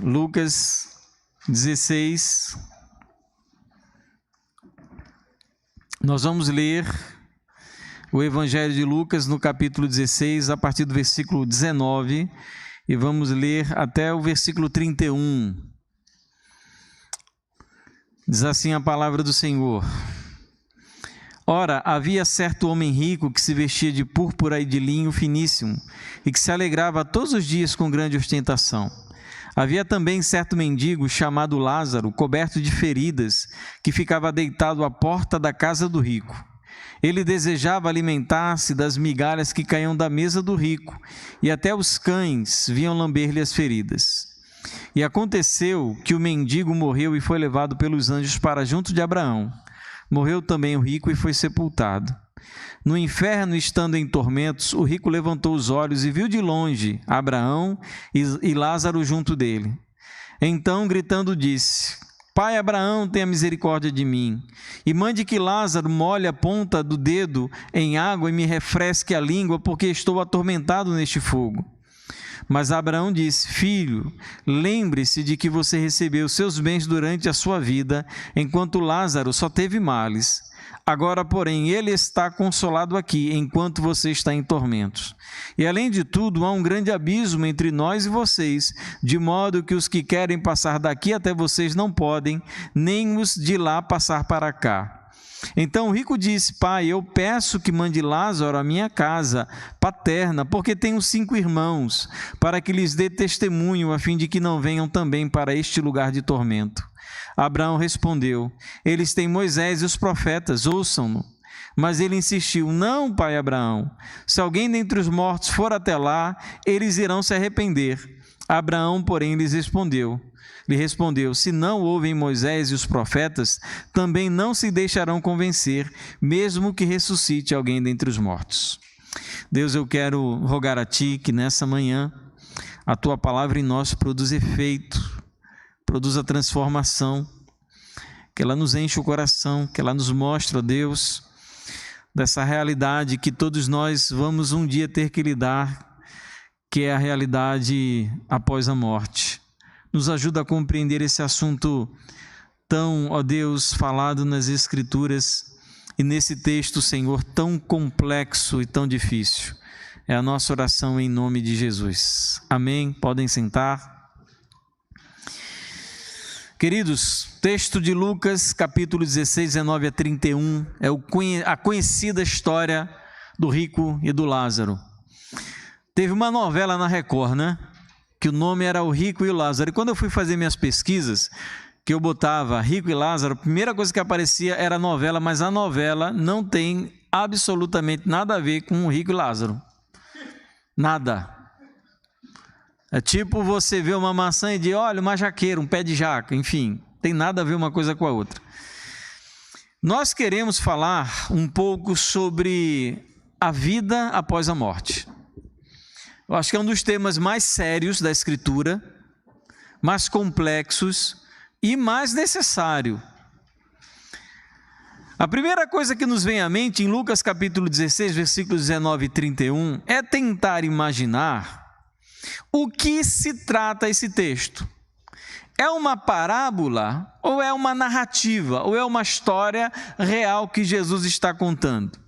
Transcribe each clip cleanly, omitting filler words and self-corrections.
Lucas 16. Nós vamos ler o Evangelho de Lucas no capítulo 16, a partir do versículo 19, e vamos ler até o versículo 31. Diz assim a palavra do Senhor: Ora, havia certo homem rico que se vestia de púrpura e de linho finíssimo, e que se alegrava todos os dias com grande ostentação. Havia também certo mendigo chamado Lázaro, coberto de feridas, que ficava deitado à porta da casa do rico. Ele desejava alimentar-se das migalhas que caíam da mesa do rico, e até os cães vinham lamber-lhe as feridas. E aconteceu que o mendigo morreu e foi levado pelos anjos para junto de Abraão. Morreu também o rico e foi sepultado. No inferno, estando em tormentos, o rico levantou os olhos e viu de longe Abraão e Lázaro junto dele. Então, gritando, disse: Pai Abraão, tenha misericórdia de mim, e mande que Lázaro molhe a ponta do dedo em água e me refresque a língua, porque estou atormentado neste fogo. Mas Abraão disse: Filho, lembre-se de que você recebeu seus bens durante a sua vida, enquanto Lázaro só teve males. Agora, porém, ele está consolado aqui, enquanto você está em tormentos. E, além de tudo, há um grande abismo entre nós e vocês, de modo que os que querem passar daqui até vocês não podem, nem os de lá passar para cá. Então o rico disse: Pai, eu peço que mande Lázaro à minha casa paterna, porque tenho 5 irmãos, para que lhes dê testemunho, a fim de que não venham também para este lugar de tormento. Abraão respondeu: Eles têm Moisés e os profetas, ouçam-no. Mas ele insistiu: Não, pai Abraão, se alguém dentre os mortos for até lá, eles irão se arrepender. Abraão, porém, lhe respondeu: Se não ouvem Moisés e os profetas, também não se deixarão convencer, mesmo que ressuscite alguém dentre os mortos. Deus, eu quero rogar a Ti que nessa manhã a Tua palavra em nós produza efeito, produza transformação, que ela nos enche o coração, que ela nos mostre, ó Deus, dessa realidade que todos nós vamos um dia ter que lidar, que é a realidade após a morte. Nos ajuda a compreender esse assunto tão, ó Deus, falado nas Escrituras e nesse texto, Senhor, tão complexo e tão difícil. É a nossa oração em nome de Jesus. Amém? Podem sentar. Queridos, texto de Lucas, capítulo 16, 19 a 31, é a conhecida história do rico e do Lázaro. Teve uma novela na Record, né? Que o nome era O Rico e o Lázaro. E quando eu fui fazer minhas pesquisas, que eu botava Rico e Lázaro, a primeira coisa que aparecia era a novela, mas a novela não tem absolutamente nada a ver com o Rico e Lázaro. Nada. É tipo você ver uma maçã e dizer: olha, uma jaqueira, um pé de jaca, enfim, tem nada a ver uma coisa com a outra. Nós queremos falar um pouco sobre a vida após a morte. Eu acho que é um dos temas mais sérios da Escritura, mais complexos e mais necessário. A primeira coisa que nos vem à mente em Lucas capítulo 16, versículos 19 e 31, é tentar imaginar o que se trata esse texto. É uma parábola ou é uma narrativa, ou é uma história real que Jesus está contando?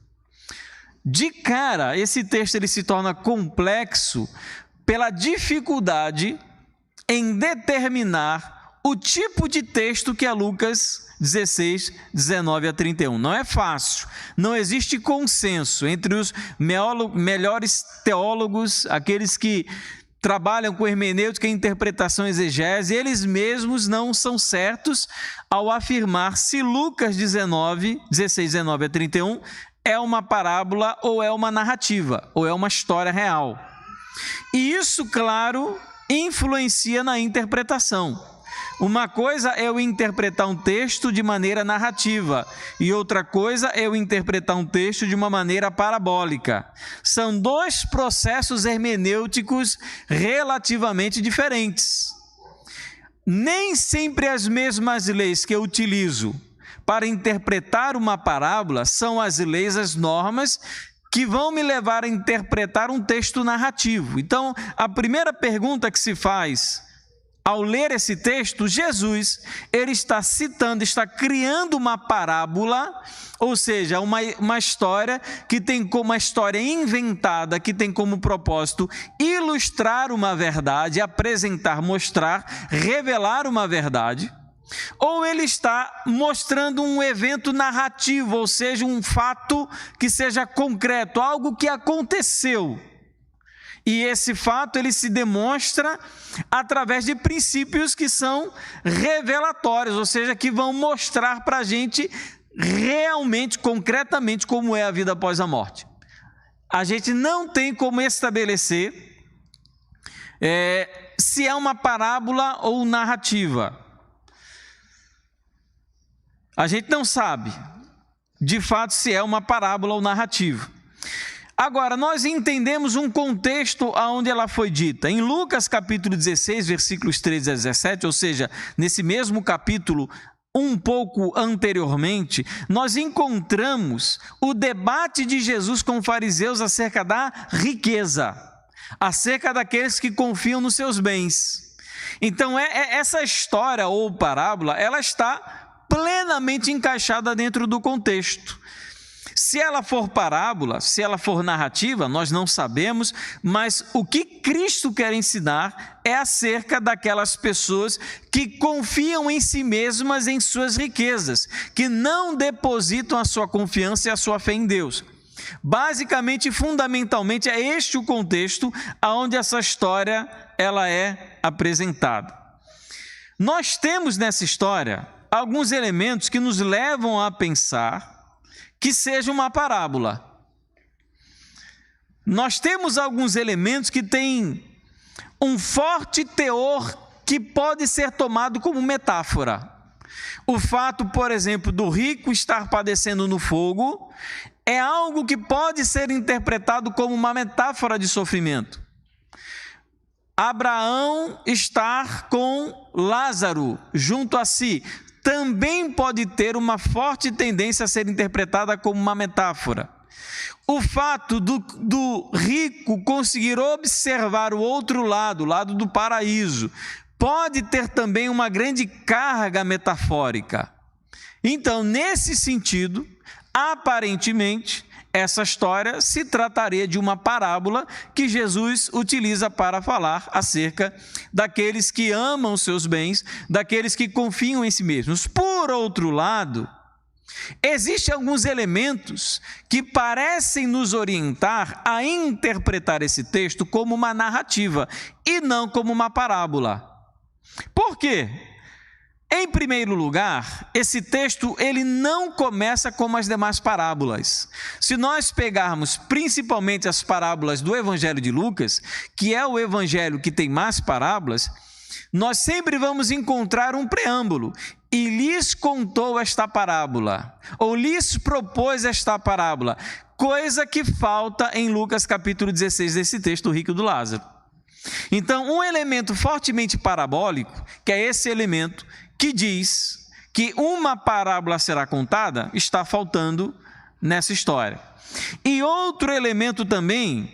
De cara, esse texto ele se torna complexo pela dificuldade em determinar o tipo de texto que é Lucas 16, 19 a 31. Não é fácil, não existe consenso entre os melhores teólogos, aqueles que trabalham com hermenêutica, interpretação, exegese, eles mesmos não são certos ao afirmar se Lucas 16, 19 a 31 é uma parábola ou é uma narrativa, ou é uma história real. E isso, claro, influencia na interpretação. Uma coisa é eu interpretar um texto de maneira narrativa e outra coisa é eu interpretar um texto de uma maneira parabólica. São 2 processos hermenêuticos relativamente diferentes. Nem sempre as mesmas leis que eu utilizo para interpretar uma parábola são as leis, as normas que vão me levar a interpretar um texto narrativo. Então, a primeira pergunta que se faz ao ler esse texto, Jesus, ele está citando, está criando uma parábola, ou seja, uma história que tem como uma história inventada, que tem como propósito ilustrar uma verdade, apresentar, mostrar, revelar uma verdade, ou ele está mostrando um evento narrativo, ou seja, um fato que seja concreto, algo que aconteceu. E esse fato ele se demonstra através de princípios que são revelatórios, ou seja, que vão mostrar para a gente realmente, concretamente, como é a vida após a morte. A gente não tem como estabelecer se é uma parábola ou narrativa. A gente não sabe, de fato, se é uma parábola ou narrativa. Agora, nós entendemos um contexto onde ela foi dita. Em Lucas capítulo 16, versículos 13 a 17, ou seja, nesse mesmo capítulo, um pouco anteriormente, nós encontramos o debate de Jesus com os fariseus acerca da riqueza, acerca daqueles que confiam nos seus bens. Então, essa história ou parábola, ela está plenamente encaixada dentro do contexto. Se ela for parábola, se ela for narrativa, nós não sabemos, mas o que Cristo quer ensinar é acerca daquelas pessoas que confiam em si mesmas, em suas riquezas, que não depositam a sua confiança e a sua fé em Deus. Basicamente e fundamentalmente é este o contexto onde essa história ela é apresentada. Nós temos nessa história alguns elementos que nos levam a pensar que seja uma parábola. Nós temos alguns elementos que têm um forte teor que pode ser tomado como metáfora. O fato, por exemplo, do rico estar padecendo no fogo é algo que pode ser interpretado como uma metáfora de sofrimento. Abraão estar com Lázaro junto a si também pode ter uma forte tendência a ser interpretada como uma metáfora. O fato do rico conseguir observar o outro lado, o lado do paraíso, pode ter também uma grande carga metafórica. Então, nesse sentido, aparentemente, essa história se trataria de uma parábola que Jesus utiliza para falar acerca daqueles que amam seus bens, daqueles que confiam em si mesmos. Por outro lado, existem alguns elementos que parecem nos orientar a interpretar esse texto como uma narrativa e não como uma parábola. Por quê? Em primeiro lugar, esse texto ele não começa como as demais parábolas. Se nós pegarmos principalmente as parábolas do Evangelho de Lucas, que é o evangelho que tem mais parábolas, nós sempre vamos encontrar um preâmbulo. E lhes contou esta parábola, ou lhes propôs esta parábola, coisa que falta em Lucas capítulo 16 desse texto, o rico e do Lázaro. Então, um elemento fortemente parabólico, que é esse elemento que diz que uma parábola será contada, está faltando nessa história. E outro elemento também,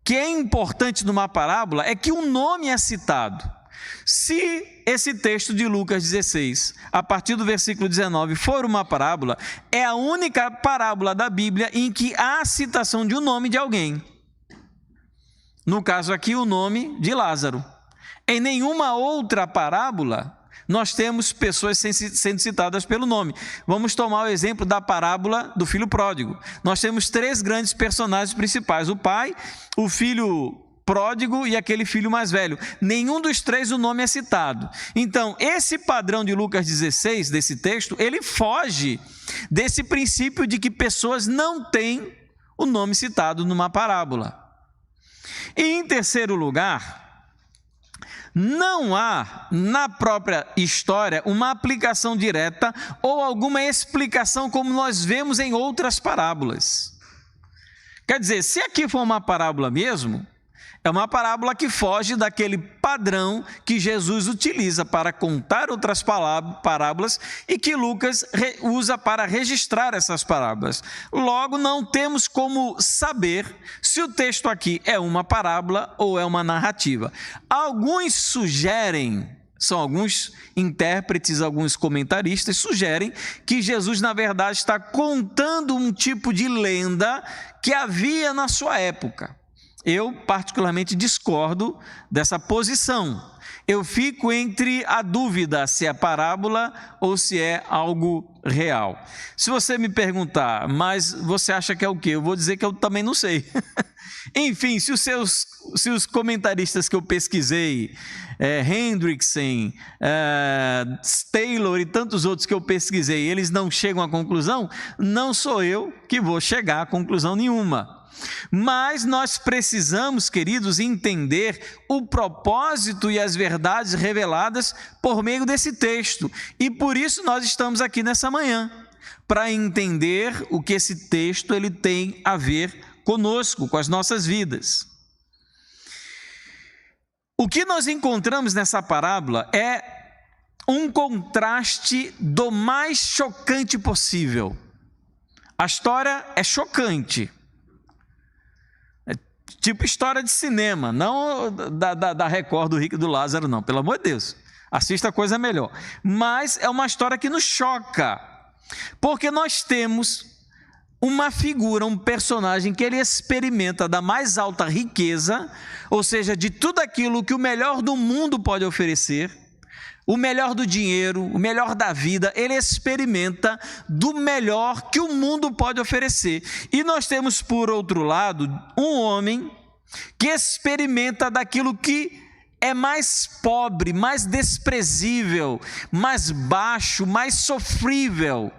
que é importante numa parábola, é que o nome é citado. Se esse texto de Lucas 16, a partir do versículo 19, for uma parábola, é a única parábola da Bíblia em que há a citação de um nome de alguém. No caso aqui, o nome de Lázaro. Em nenhuma outra parábola nós temos pessoas sendo citadas pelo nome. Vamos tomar o exemplo da parábola do filho pródigo. Nós temos 3 grandes personagens principais: o pai, o filho pródigo e aquele filho mais velho. Nenhum dos 3 o nome é citado. Então, esse padrão de Lucas 16, desse texto, ele foge desse princípio de que pessoas não têm o nome citado numa parábola. E em terceiro lugar, não há na própria história uma aplicação direta ou alguma explicação como nós vemos em outras parábolas. Quer dizer, se aqui for uma parábola mesmo, É uma parábola que foge daquele padrão que Jesus utiliza para contar outras parábolas e que Lucas usa para registrar essas parábolas. Logo, não temos como saber se o texto aqui é uma parábola ou é uma narrativa. Alguns sugerem, são alguns intérpretes, alguns comentaristas, sugerem que Jesus, na verdade, está contando um tipo de lenda que havia na sua época. Eu, particularmente, discordo dessa posição. Eu fico entre a dúvida se é parábola ou se é algo real. Se você me perguntar, mas você acha que é o quê? Eu vou dizer que eu também não sei. Enfim, se os comentaristas que eu pesquisei, Hendrickson, Taylor e tantos outros que eu pesquisei, eles não chegam à conclusão, não sou eu que vou chegar a conclusão nenhuma. Mas nós precisamos, queridos, entender o propósito e as verdades reveladas por meio desse texto. E por isso nós estamos aqui nessa manhã, para entender o que esse texto ele tem a ver conosco, com as nossas vidas. O que nós encontramos nessa parábola é um contraste do mais chocante possível. A história é chocante. Tipo história de cinema, não da Record, do Rico e do Lázaro, não, pelo amor de Deus, assista coisa melhor. Mas é uma história que nos choca, porque nós temos uma figura, um personagem que ele experimenta da mais alta riqueza, ou seja, de tudo aquilo que o melhor do mundo pode oferecer, o melhor do dinheiro, o melhor da vida, ele experimenta do melhor que o mundo pode oferecer. E nós temos, por outro lado, um homem que experimenta daquilo que é mais pobre, mais desprezível, mais baixo, mais sofrível.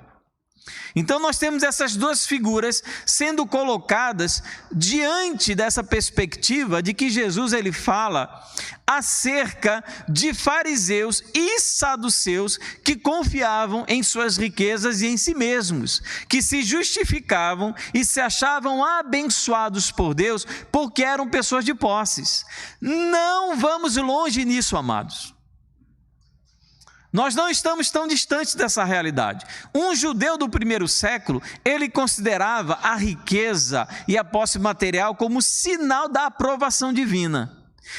Então nós temos essas duas figuras sendo colocadas diante dessa perspectiva de que Jesus ele fala acerca de fariseus e saduceus que confiavam em suas riquezas e em si mesmos, que se justificavam e se achavam abençoados por Deus porque eram pessoas de posses. Não vamos longe nisso, amados. Nós não estamos tão distantes dessa realidade. Um judeu do primeiro século, ele considerava a riqueza e a posse material como sinal da aprovação divina.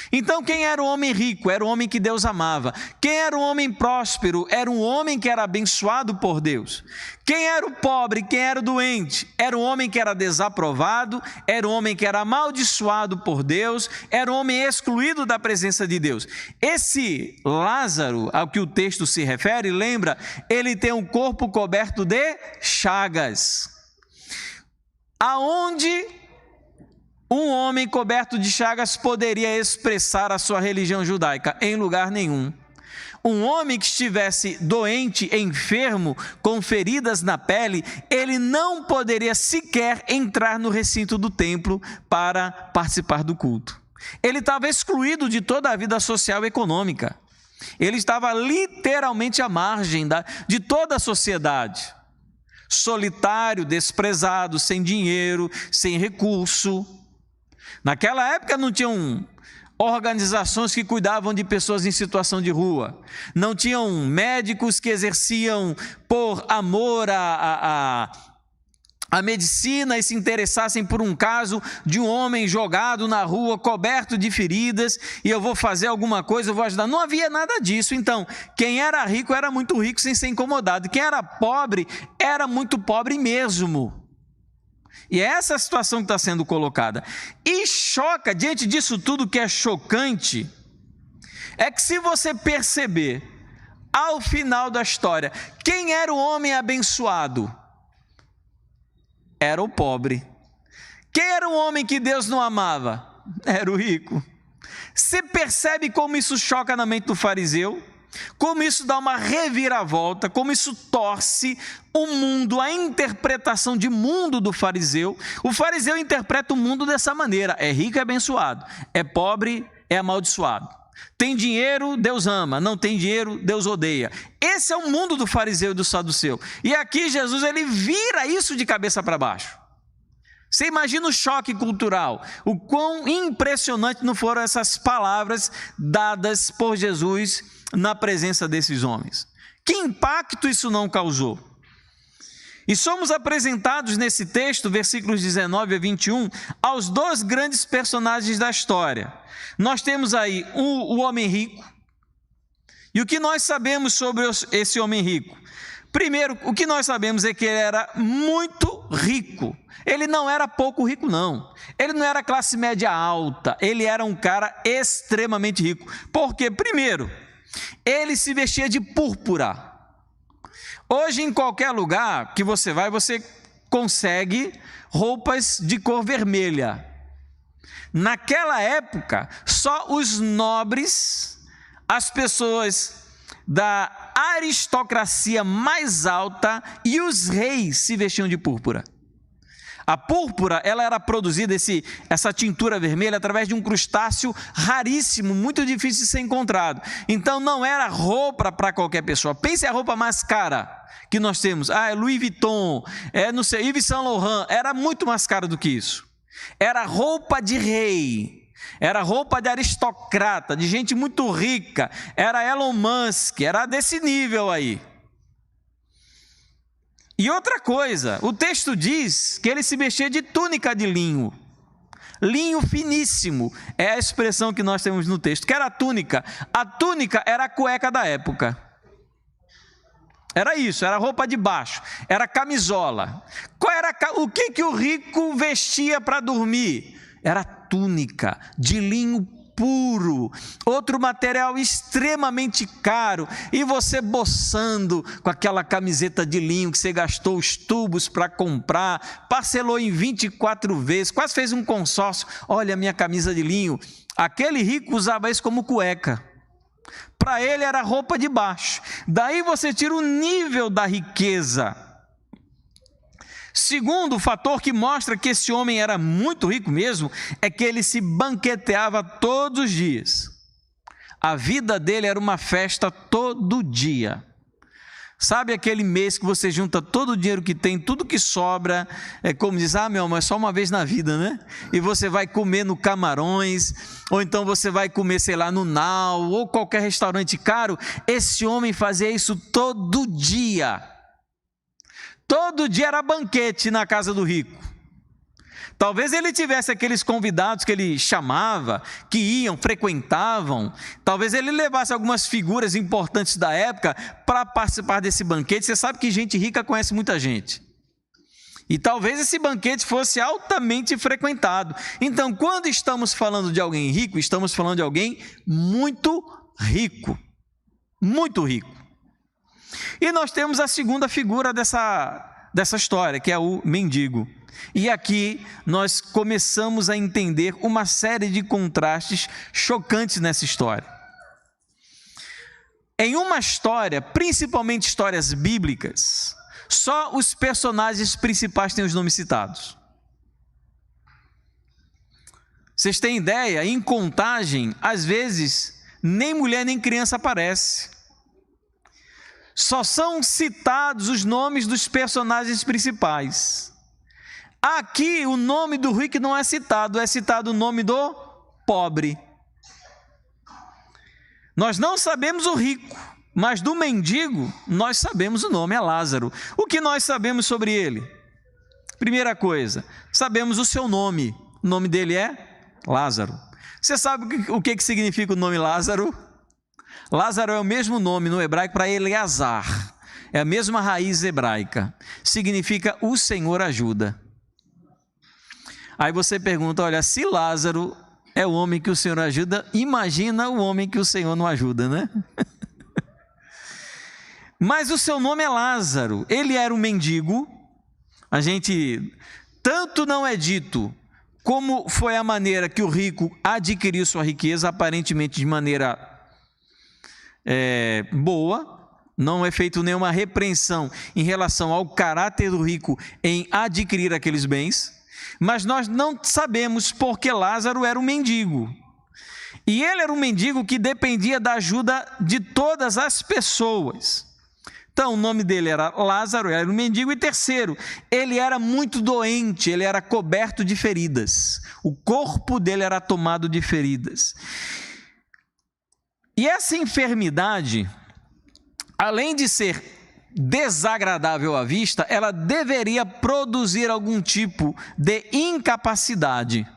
Então, quem era o homem rico? Era o homem que Deus amava. Quem era o homem próspero? Era um homem que era abençoado por Deus. Quem era o pobre? Quem era o doente? Era um homem que era desaprovado, era um homem que era amaldiçoado por Deus, era um homem excluído da presença de Deus. Esse Lázaro, ao que o texto se refere, lembra, ele tem um corpo coberto de chagas. Aonde um homem coberto de chagas poderia expressar a sua religião judaica? Em lugar nenhum. Um homem que estivesse doente, enfermo, com feridas na pele, ele não poderia sequer entrar no recinto do templo para participar do culto. Ele estava excluído de toda a vida social e econômica. Ele estava literalmente à margem de toda a sociedade. Solitário, desprezado, sem dinheiro, sem recurso. Naquela época não tinham organizações que cuidavam de pessoas em situação de rua, não tinham médicos que exerciam por amor a medicina e se interessassem por um caso de um homem jogado na rua, coberto de feridas, e eu vou fazer alguma coisa, eu vou ajudar. Não havia nada disso. Então, quem era rico era muito rico sem ser incomodado, quem era pobre era muito pobre mesmo. E é essa a situação que está sendo colocada. E choca, diante disso tudo que é chocante, é que se você perceber, ao final da história, quem era o homem abençoado? Era o pobre. Quem era o homem que Deus não amava? Era o rico. Você percebe como isso choca na mente do fariseu? Como isso dá uma reviravolta, como isso torce o mundo, a interpretação de mundo do fariseu. O fariseu interpreta o mundo dessa maneira: é rico, é abençoado, é pobre, é amaldiçoado. Tem dinheiro, Deus ama, não tem dinheiro, Deus odeia. Esse é o mundo do fariseu e do saduceu. E aqui Jesus ele vira isso de cabeça para baixo. Você imagina o choque cultural, o quão impressionante não foram essas palavras dadas por Jesus na presença desses homens. Que impacto isso não causou? E somos apresentados nesse texto, versículos 19 a 21, aos dois grandes personagens da história. Nós temos aí o homem rico. E o que nós sabemos sobre esse homem rico? Primeiro, o que nós sabemos é que ele era muito rico. Ele não era pouco rico, não. Ele não era classe média alta. Ele era um cara extremamente rico. Por quê? Primeiro, ele se vestia de púrpura. Hoje, em qualquer lugar que você vai, você consegue roupas de cor vermelha. Naquela época, só os nobres, as pessoas da aristocracia mais alta e os reis se vestiam de púrpura. A púrpura, ela era produzida, essa tintura vermelha, através de um crustáceo raríssimo, muito difícil de ser encontrado. Então, não era roupa para qualquer pessoa. Pense a roupa mais cara que nós temos. É Louis Vuitton, não sei, Yves Saint Laurent. Era muito mais caro do que isso. Era roupa de rei. Era roupa de aristocrata, de gente muito rica. Era Elon Musk, era desse nível aí. E outra coisa, o texto diz que ele se vestia de túnica de linho. Linho finíssimo é a expressão que nós temos no texto. Que era a túnica? A túnica era a cueca da época. Era isso, era roupa de baixo, era camisola. O que o rico vestia para dormir? Era túnica de linho puro, outro material extremamente caro, e você boçando com aquela camiseta de linho que você gastou os tubos para comprar, parcelou em 24 vezes, quase fez um consórcio. Olha a minha camisa de linho. Aquele rico usava isso como cueca. Para ele era roupa de baixo. Daí você tira o nível da riqueza. Segundo fator que mostra que esse homem era muito rico mesmo, é que ele se banqueteava todos os dias. A vida dele era uma festa todo dia. Sabe aquele mês que você junta todo o dinheiro que tem, tudo que sobra, é como diz, meu amor, é só uma vez na vida, né? E você vai comer no Camarões, ou então você vai comer, sei lá, no Nau, ou qualquer restaurante caro. Esse homem fazia isso todo dia. Todo dia era banquete na casa do rico. Talvez ele tivesse aqueles convidados que ele chamava, que iam, frequentavam. Talvez ele levasse algumas figuras importantes da época para participar desse banquete. Você sabe que gente rica conhece muita gente. E talvez esse banquete fosse altamente frequentado. Então, quando estamos falando de alguém rico, estamos falando de alguém muito rico. Muito rico. E nós temos a segunda figura dessa história, que é o mendigo. E aqui nós começamos a entender uma série de contrastes chocantes nessa história. Em uma história, principalmente histórias bíblicas, só os personagens principais têm os nomes citados. Vocês têm ideia? Em Contagem, às vezes, nem mulher nem criança aparece. Só são citados os nomes dos personagens principais. Aqui o nome do rico não é citado o nome do pobre. Nós não sabemos o rico, mas do mendigo nós sabemos o nome, é Lázaro. O que nós sabemos sobre ele? Primeira coisa, sabemos o seu nome. O nome dele é Lázaro. Você sabe o que significa o nome Lázaro? Lázaro é o mesmo nome no hebraico para Eleazar. É a mesma raiz hebraica. Significa o Senhor ajuda. Aí você pergunta, olha, se Lázaro é o homem que o Senhor ajuda, imagina o homem que o Senhor não ajuda, né? Mas o seu nome é Lázaro. Ele era um mendigo. Tanto não é dito como foi a maneira que o rico adquiriu sua riqueza, aparentemente de maneira boa. Não é feito nenhuma repreensão em relação ao caráter do rico em adquirir aqueles bens. Mas nós não sabemos porque Lázaro era um mendigo. E ele era um mendigo que dependia da ajuda de todas as pessoas. Então, o nome dele era Lázaro, era um mendigo. E terceiro, ele era muito doente, ele era coberto de feridas. O corpo dele era tomado de feridas. E essa enfermidade, além de ser desagradável à vista, ela deveria produzir algum tipo de incapacidade.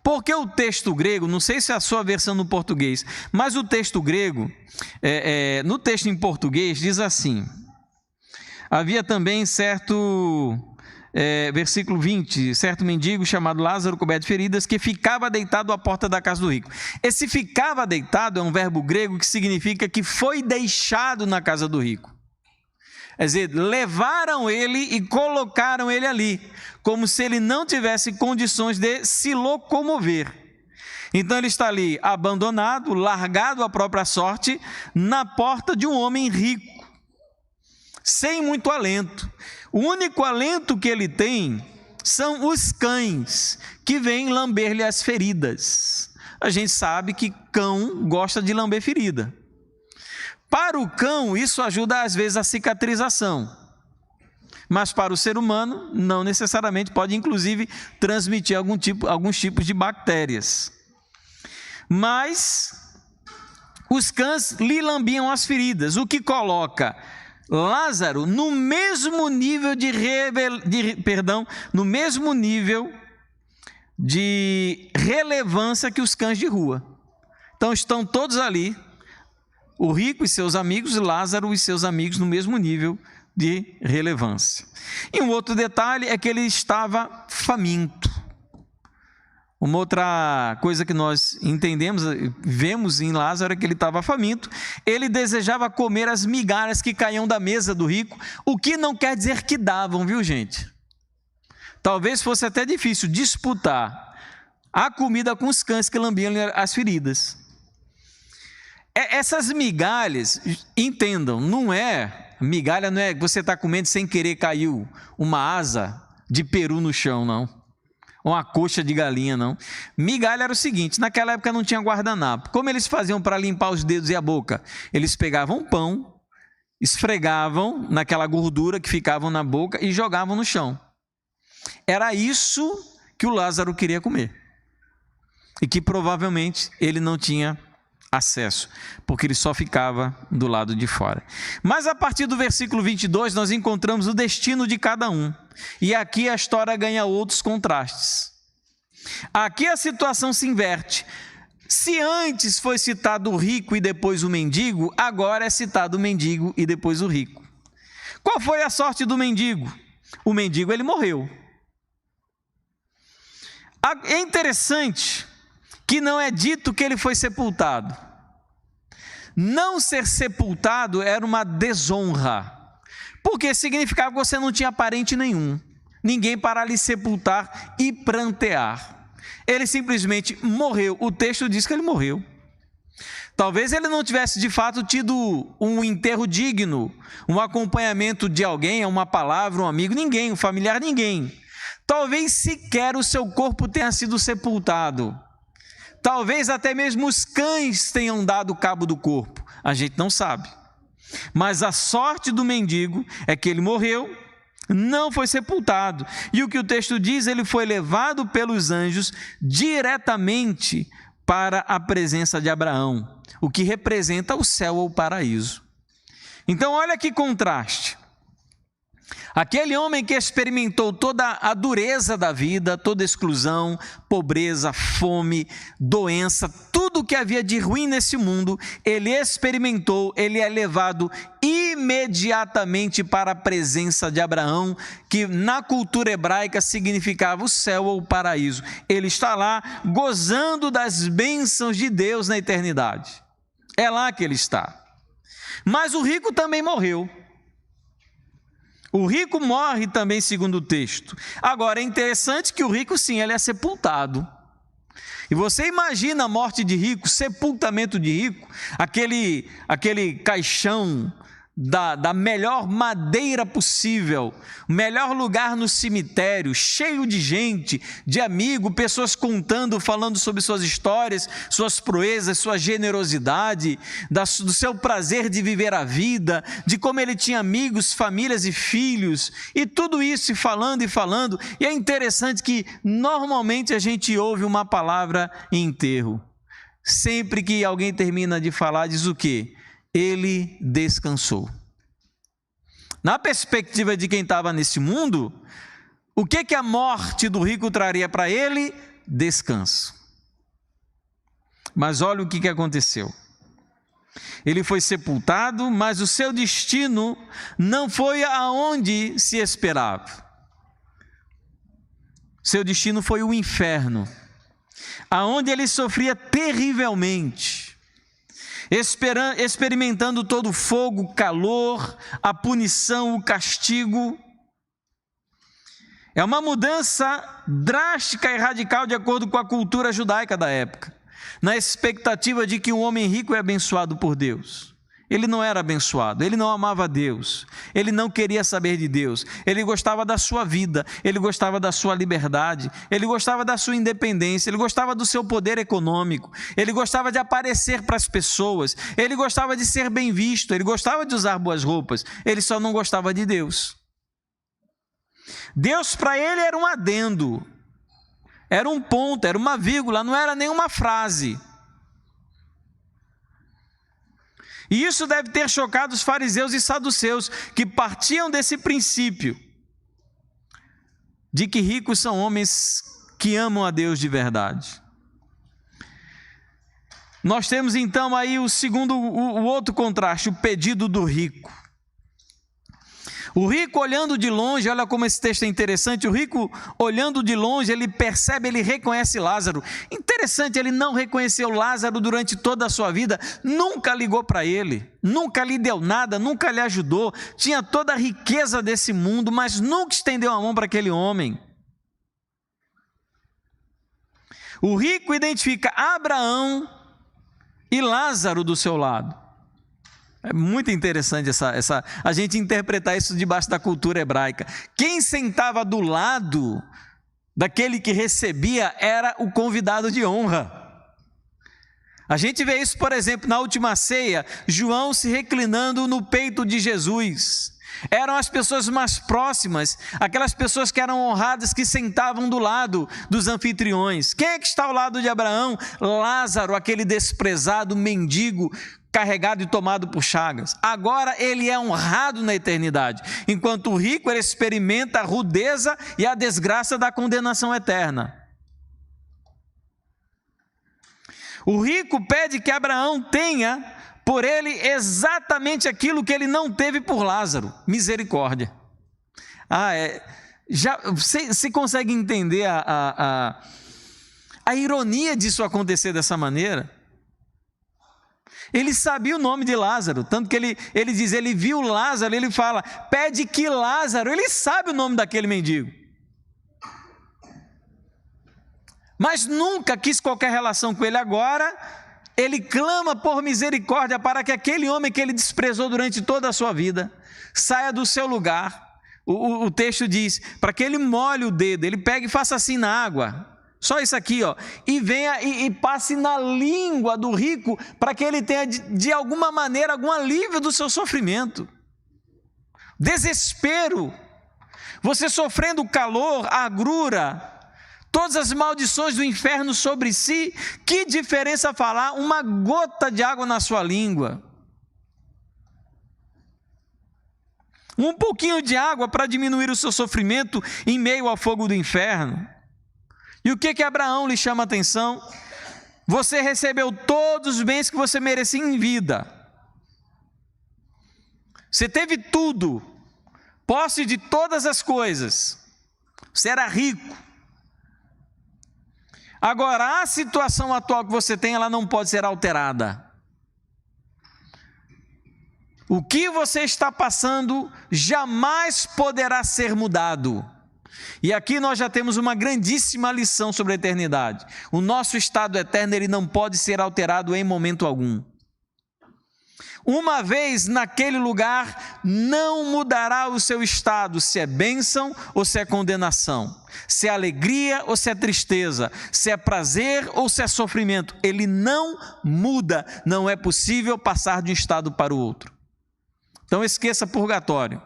Porque o texto grego, não sei se é a sua versão no português, mas o texto grego, no texto em português, diz assim: havia também versículo 20, certo mendigo chamado Lázaro, coberto de feridas, que ficava deitado à porta da casa do rico. Esse ficava deitado é um verbo grego que significa que foi deixado na casa do rico. Quer dizer, levaram ele e colocaram ele ali, como se ele não tivesse condições de se locomover. Então ele está ali abandonado, largado à própria sorte, na porta de um homem rico, sem muito alento. O único alento que ele tem são os cães, que vêm lamber-lhe as feridas. A gente sabe que cão gosta de lamber ferida. Para o cão, isso ajuda às vezes a cicatrização, mas para o ser humano, não necessariamente, pode inclusive transmitir alguns tipos de bactérias. Mas os cães lhe lambiam as feridas, o que coloca Lázaro no mesmo nível no mesmo nível de relevância que os cães de rua. Então estão todos ali, o rico e seus amigos, Lázaro e seus amigos, no mesmo nível de relevância. E um outro detalhe é que ele estava faminto. Uma outra coisa que nós entendemos, vemos em Lázaro, é que ele estava faminto. Ele desejava comer as migalhas que caíam da mesa do rico, o que não quer dizer que davam, viu, gente? Talvez fosse até difícil disputar a comida com os cães que lambiam as feridas. Essas migalhas, entendam, migalha não é que você está comendo sem querer caiu uma asa de peru no chão, não. Ou uma coxa de galinha, não. Migalha era o seguinte: naquela época não tinha guardanapo. Como eles faziam para limpar os dedos e a boca? Eles pegavam pão, esfregavam naquela gordura que ficava na boca e jogavam no chão. Era isso que o Lázaro queria comer. E que provavelmente ele não tinha acesso, porque ele só ficava do lado de fora. Mas a partir do versículo 22 nós encontramos o destino de cada um, e aqui a história ganha outros contrastes. Aqui a situação se inverte. Se antes foi citado o rico e depois o mendigo, agora é citado o mendigo e depois o rico. Qual foi a sorte do mendigo? O mendigo, ele morreu. É interessante que não é dito que ele foi sepultado. Não ser sepultado era uma desonra, porque significava que você não tinha parente nenhum, ninguém para lhe sepultar e prantear. Ele simplesmente morreu. O texto diz que ele morreu. Talvez ele não tivesse de fato tido um enterro digno, um acompanhamento de alguém, uma palavra, um amigo, ninguém, um familiar, ninguém. Talvez sequer o seu corpo tenha sido sepultado. Talvez até mesmo os cães tenham dado cabo do corpo, a gente não sabe. Mas a sorte do mendigo é que ele morreu, não foi sepultado. E o que o texto diz, ele foi levado pelos anjos diretamente para a presença de Abraão, o que representa o céu ou o paraíso. Então olha que contraste. Aquele homem que experimentou toda a dureza da vida, toda exclusão, pobreza, fome, doença, tudo que havia de ruim nesse mundo, ele experimentou, ele é levado imediatamente para a presença de Abraão, que na cultura hebraica significava o céu ou o paraíso. Ele está lá gozando das bênçãos de Deus na eternidade. É lá que ele está. Mas o rico também morreu. O rico morre também, segundo o texto. Agora, é interessante que o rico, sim, ele é sepultado. E você imagina a morte de rico, sepultamento de rico, aquele caixão da melhor madeira possível, melhor lugar no cemitério, cheio de gente, de amigo, pessoas contando, falando sobre suas histórias, suas proezas, sua generosidade, do seu prazer de viver a vida, de como ele tinha amigos, famílias e filhos, e tudo isso falando, e é interessante que normalmente a gente ouve uma palavra em enterro. Sempre que alguém termina de falar, diz o quê? Ele descansou. Na perspectiva de quem estava nesse mundo, o que a morte do rico traria para ele? Descanso. Mas olha o que aconteceu. Ele foi sepultado, mas o seu destino não foi aonde se esperava. Seu destino foi o inferno, aonde ele sofria terrivelmente, experimentando todo o fogo, o calor, a punição, o castigo. É uma mudança drástica e radical de acordo com a cultura judaica da época, na expectativa de que um homem rico é abençoado por Deus. Ele não era abençoado, ele não amava Deus, ele não queria saber de Deus, ele gostava da sua vida, ele gostava da sua liberdade, ele gostava da sua independência, ele gostava do seu poder econômico, ele gostava de aparecer para as pessoas, ele gostava de ser bem visto, ele gostava de usar boas roupas, ele só não gostava de Deus. Deus para ele era um adendo, era um ponto, era uma vírgula, não era nenhuma frase. E isso deve ter chocado os fariseus e saduceus, que partiam desse princípio de que ricos são homens que amam a Deus de verdade. Nós temos então aí o outro contraste, o pedido do rico. O rico olhando de longe, olha como esse texto é interessante, o rico olhando de longe, ele percebe, ele reconhece Lázaro. Interessante, ele não reconheceu Lázaro durante toda a sua vida, nunca ligou para ele, nunca lhe deu nada, nunca lhe ajudou, tinha toda a riqueza desse mundo, mas nunca estendeu a mão para aquele homem. O rico identifica Abraão e Lázaro do seu lado. É muito interessante a gente interpretar isso debaixo da cultura hebraica. Quem sentava do lado daquele que recebia era o convidado de honra. A gente vê isso, por exemplo, na última ceia, João se reclinando no peito de Jesus. Eram as pessoas mais próximas, aquelas pessoas que eram honradas, que sentavam do lado dos anfitriões. Quem é que está ao lado de Abraão? Lázaro, aquele desprezado mendigo, carregado e tomado por chagas. Agora ele é honrado na eternidade, enquanto o rico ele experimenta a rudeza e a desgraça da condenação eterna. O rico pede que Abraão tenha por ele exatamente aquilo que ele não teve por Lázaro: misericórdia. Você consegue entender a ironia disso acontecer dessa maneira? Ele sabia o nome de Lázaro, tanto que ele diz, ele viu Lázaro, ele fala, pede que Lázaro, ele sabe o nome daquele mendigo, mas nunca quis qualquer relação com ele. Agora ele clama por misericórdia para que aquele homem que ele desprezou durante toda a sua vida saia do seu lugar. O texto diz, para que ele molhe o dedo, ele pegue e faça assim na água, só isso aqui, e venha e passe na língua do rico, para que ele tenha de alguma maneira algum alívio do seu sofrimento. Desespero, você sofrendo calor, agrura, todas as maldições do inferno sobre si, que diferença falar uma gota de água na sua língua? Um pouquinho de água para diminuir o seu sofrimento em meio ao fogo do inferno. E o que Abraão lhe chama a atenção? Você recebeu todos os bens que você merecia em vida. Você teve tudo, posse de todas as coisas. Você era rico. Agora, a situação atual que você tem, ela não pode ser alterada. O que você está passando jamais poderá ser mudado. E aqui nós já temos uma grandíssima lição sobre a eternidade. O nosso estado eterno, ele não pode ser alterado em momento algum. Uma vez naquele lugar, não mudará o seu estado, se é bênção ou se é condenação, se é alegria ou se é tristeza, se é prazer ou se é sofrimento. Ele não muda, não é possível passar de um estado para o outro. Então esqueça purgatório,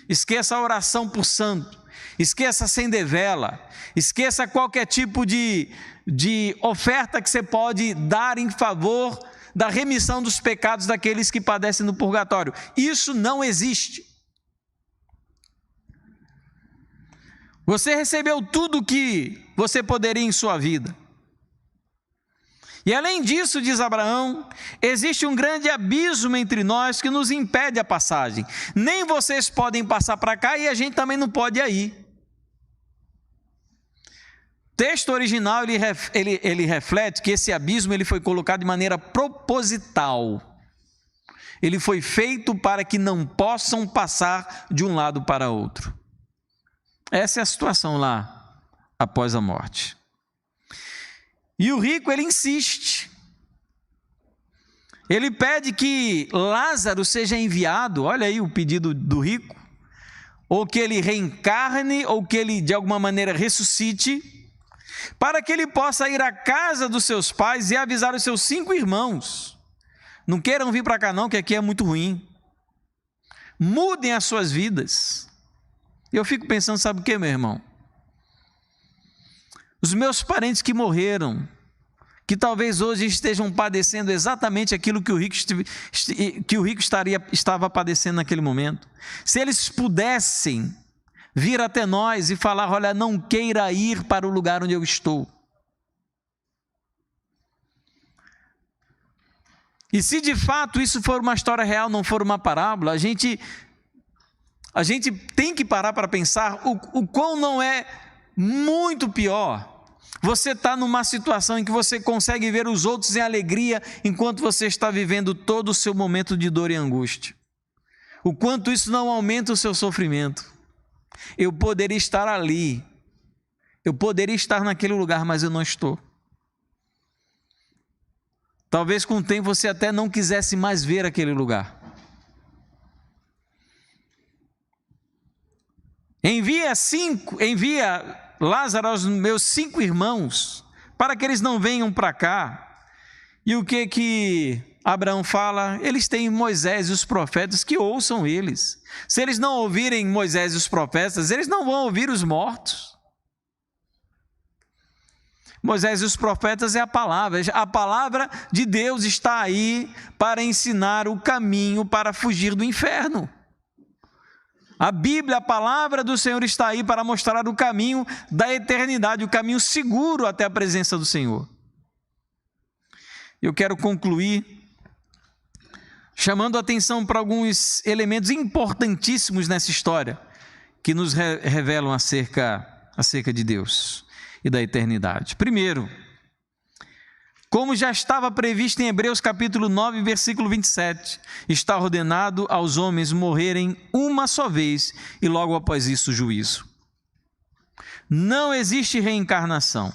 esqueça a oração por santo, esqueça acender vela, esqueça qualquer tipo de oferta que você pode dar em favor da remissão dos pecados daqueles que padecem no purgatório. Isso não existe. Você recebeu tudo o que você poderia em sua vida. E além disso, diz Abraão, existe um grande abismo entre nós que nos impede a passagem. Nem vocês podem passar para cá e a gente também não pode ir aí. O texto original ele reflete que esse abismo ele foi colocado de maneira proposital. Ele foi feito para que não possam passar de um lado para outro. Essa é a situação lá após a morte. E o rico ele insiste. Ele pede que Lázaro seja enviado, olha aí o pedido do rico, ou que ele reencarne, ou que ele de alguma maneira ressuscite, para que ele possa ir à casa dos seus pais e avisar os seus 5 irmãos. Não queiram vir para cá não, que aqui é muito ruim. Mudem as suas vidas. Eu fico pensando, sabe o que, meu irmão? Os meus parentes que morreram, que talvez hoje estejam padecendo exatamente aquilo que o rico estava padecendo naquele momento. Se eles pudessem vir até nós e falar, olha, não queira ir para o lugar onde eu estou. E se de fato isso for uma história real, não for uma parábola, a gente tem que parar para pensar o quão não é muito pior você está numa situação em que você consegue ver os outros em alegria enquanto você está vivendo todo o seu momento de dor e angústia. O quanto isso não aumenta o seu sofrimento. Eu poderia estar ali, eu poderia estar naquele lugar, mas eu não estou. Talvez com o tempo você até não quisesse mais ver aquele lugar. Envia Lázaro aos meus 5 irmãos, para que eles não venham para cá. E o que Abraão fala? Eles têm Moisés e os profetas, que ouçam eles. Se eles não ouvirem Moisés e os profetas, eles não vão ouvir os mortos. Moisés e os profetas é a palavra de Deus está aí para ensinar o caminho para fugir do inferno. A Bíblia, a palavra do Senhor está aí para mostrar o caminho da eternidade, o caminho seguro até a presença do Senhor. Eu quero concluir chamando a atenção para alguns elementos importantíssimos nessa história que nos revelam acerca de Deus e da eternidade. Primeiro, como já estava previsto em Hebreus capítulo 9, versículo 27, está ordenado aos homens morrerem uma só vez e logo após isso o juízo. Não existe reencarnação.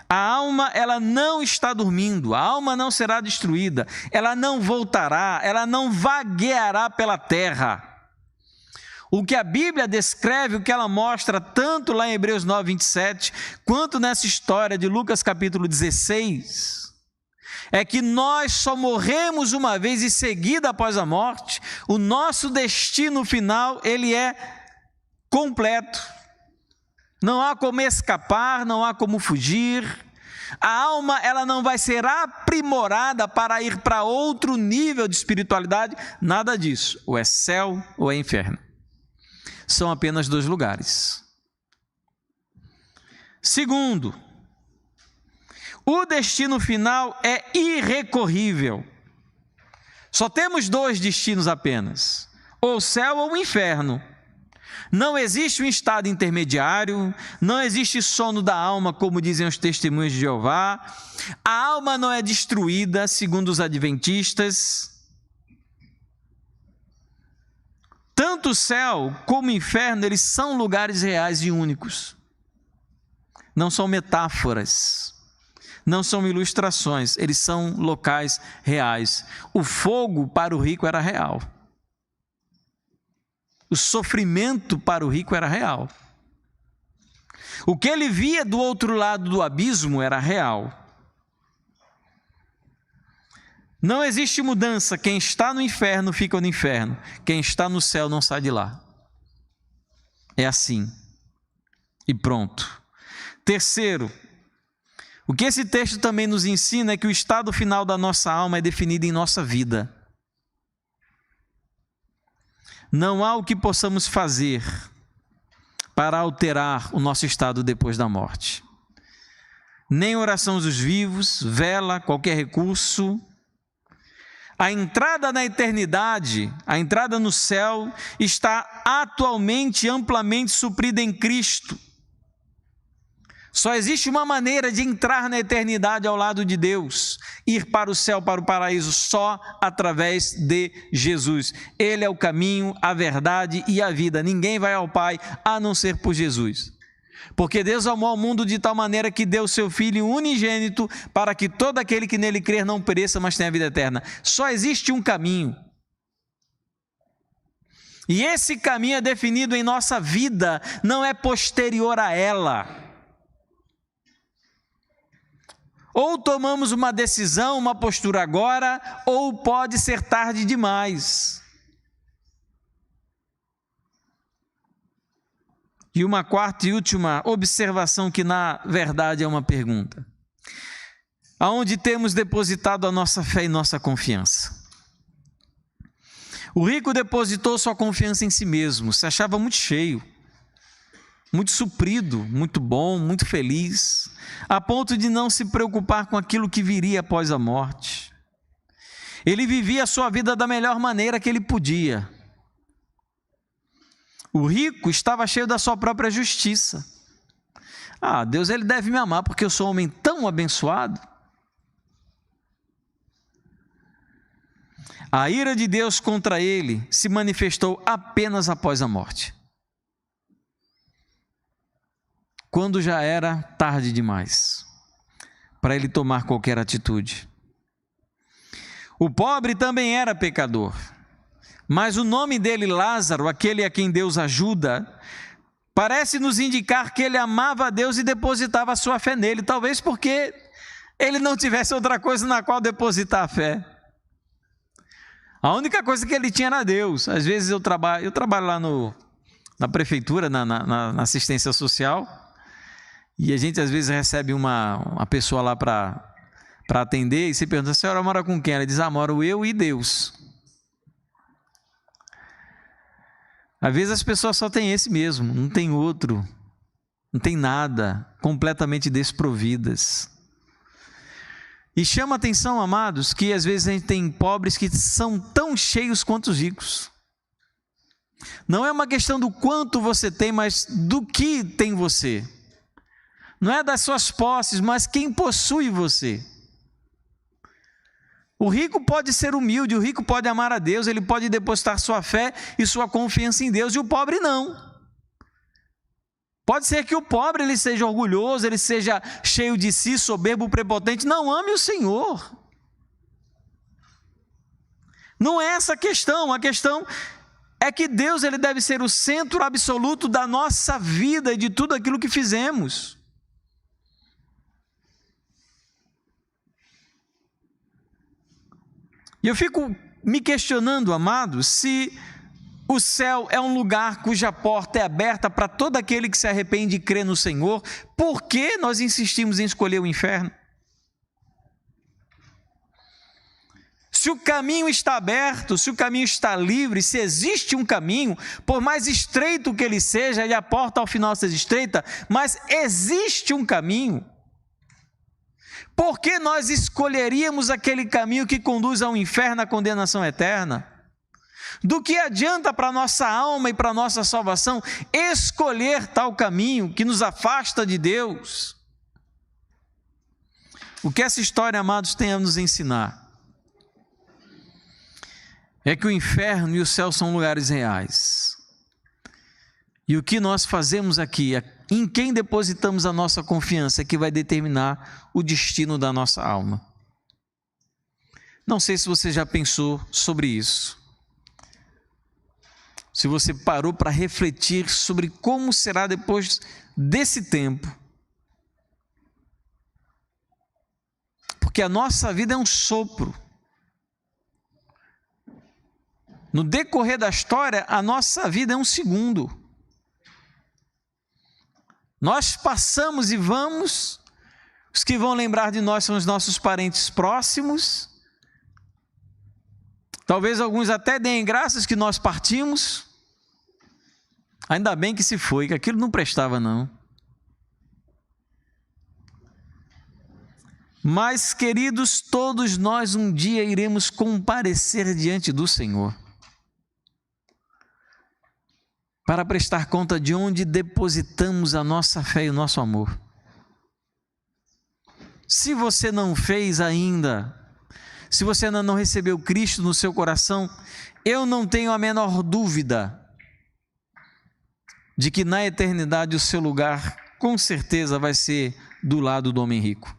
A alma, ela não está dormindo, a alma não será destruída, ela não voltará, ela não vagueará pela terra. O que a Bíblia descreve, o que ela mostra tanto lá em Hebreus 9, 27, quanto nessa história de Lucas capítulo 16, é que nós só morremos uma vez e seguida após a morte, o nosso destino final, ele é completo. Não há como escapar, não há como fugir. A alma, ela não vai ser aprimorada para ir para outro nível de espiritualidade, nada disso. Ou é céu ou é inferno. São apenas 2 lugares. Segundo, o destino final é irrecorrível. Só temos 2 destinos apenas, ou o céu ou o inferno. Não existe um estado intermediário, não existe sono da alma, como dizem os testemunhos de Jeová. A alma não é destruída, segundo os adventistas. Tanto o céu como o inferno, eles são lugares reais e únicos. Não são metáforas, não são ilustrações, eles são locais reais. O fogo para o rico era real. O sofrimento para o rico era real. O que ele via do outro lado do abismo era real. Não existe mudança. Quem está no inferno fica no inferno. Quem está no céu não sai de lá. É assim. E pronto. Terceiro, o que esse texto também nos ensina é que o estado final da nossa alma é definido em nossa vida. Não há o que possamos fazer para alterar o nosso estado depois da morte. Nem oração dos vivos, vela, qualquer recurso. A entrada na eternidade, a entrada no céu, está atualmente amplamente suprida em Cristo. Só existe uma maneira de entrar na eternidade ao lado de Deus, ir para o céu, para o paraíso, só através de Jesus. Ele é o caminho, a verdade e a vida. Ninguém vai ao Pai a não ser por Jesus. Porque Deus amou ao mundo de tal maneira que deu seu Filho unigênito para que todo aquele que nele crer não pereça, mas tenha a vida eterna. Só existe um caminho. E esse caminho é definido em nossa vida, não é posterior a ela. Ou tomamos uma decisão, uma postura agora, ou pode ser tarde demais. E uma quarta e última observação que na verdade é uma pergunta. Aonde temos depositado a nossa fé e nossa confiança? O rico depositou sua confiança em si mesmo, se achava muito cheio, muito suprido, muito bom, muito feliz, a ponto de não se preocupar com aquilo que viria após a morte. Ele vivia a sua vida da melhor maneira que ele podia. O rico estava cheio da sua própria justiça. Deus, ele deve me amar porque eu sou um homem tão abençoado. A ira de Deus contra ele se manifestou apenas após a morte, quando já era tarde demais para ele tomar qualquer atitude. O pobre também era pecador, mas o nome dele, Lázaro, aquele a quem Deus ajuda, parece nos indicar que ele amava a Deus e depositava a sua fé nele, talvez porque ele não tivesse outra coisa na qual depositar a fé. A única coisa que ele tinha era Deus. Às vezes eu trabalho lá na prefeitura, na assistência social, e a gente às vezes recebe uma pessoa lá para atender, e se pergunta: a senhora mora com quem? Ela diz: moro eu e Deus. Às vezes as pessoas só têm esse mesmo, não tem outro, não tem nada, completamente desprovidas. E chama atenção, amados, que às vezes a gente tem pobres que são tão cheios quanto os ricos. Não é uma questão do quanto você tem, mas do que tem você. Não é das suas posses, mas quem possui você. O rico pode ser humilde, o rico pode amar a Deus, ele pode depositar sua fé e sua confiança em Deus, e o pobre não. Pode ser que o pobre ele seja orgulhoso, ele seja cheio de si, soberbo, prepotente. Não ame o Senhor. Não é essa a questão é que Deus ele deve ser o centro absoluto da nossa vida e de tudo aquilo que fizemos. E eu fico me questionando, amados, se o céu é um lugar cuja porta é aberta para todo aquele que se arrepende e crê no Senhor. Por que nós insistimos em escolher o inferno? Se o caminho está aberto, se o caminho está livre, se existe um caminho, por mais estreito que ele seja, e a porta ao final seja estreita, mas existe um caminho. Por que nós escolheríamos aquele caminho que conduz ao inferno, à condenação eterna? Do que adianta para a nossa alma e para a nossa salvação escolher tal caminho que nos afasta de Deus? O que essa história, amados, tem a nos ensinar é que o inferno e o céu são lugares reais. E o que nós fazemos aqui, em quem depositamos a nossa confiança, é que vai determinar o destino da nossa alma. Não sei se você já pensou sobre isso. Se você parou para refletir sobre como será depois desse tempo. Porque a nossa vida é um sopro. No decorrer da história, a nossa vida é um segundo. Nós passamos e vamos, os que vão lembrar de nós são os nossos parentes próximos. Talvez alguns até deem graças que nós partimos. Ainda bem que se foi, que aquilo não prestava não. Mas, queridos, todos nós um dia iremos comparecer diante do Senhor para prestar conta de onde depositamos a nossa fé e o nosso amor. Se você não fez ainda, se você ainda não recebeu Cristo no seu coração, eu não tenho a menor dúvida de que na eternidade o seu lugar com certeza vai ser do lado do homem rico.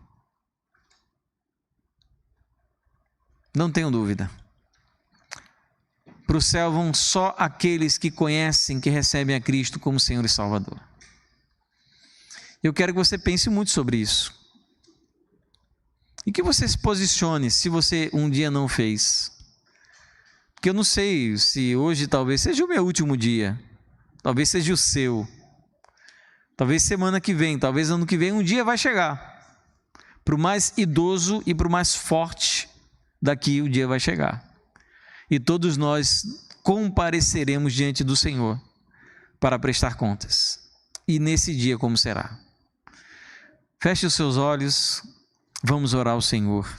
Não tenho dúvida. Para o céu vão só aqueles que conhecem, que recebem a Cristo como Senhor e Salvador. Eu quero que você pense muito sobre isso. E que você se posicione se você um dia não fez. Porque eu não sei se hoje talvez seja o meu último dia. Talvez seja o seu. Talvez semana que vem, talvez ano que vem, um dia vai chegar. Para o mais idoso e para o mais forte, daqui o dia vai chegar. E todos nós compareceremos diante do Senhor para prestar contas. E nesse dia como será? Feche os seus olhos, vamos orar ao Senhor.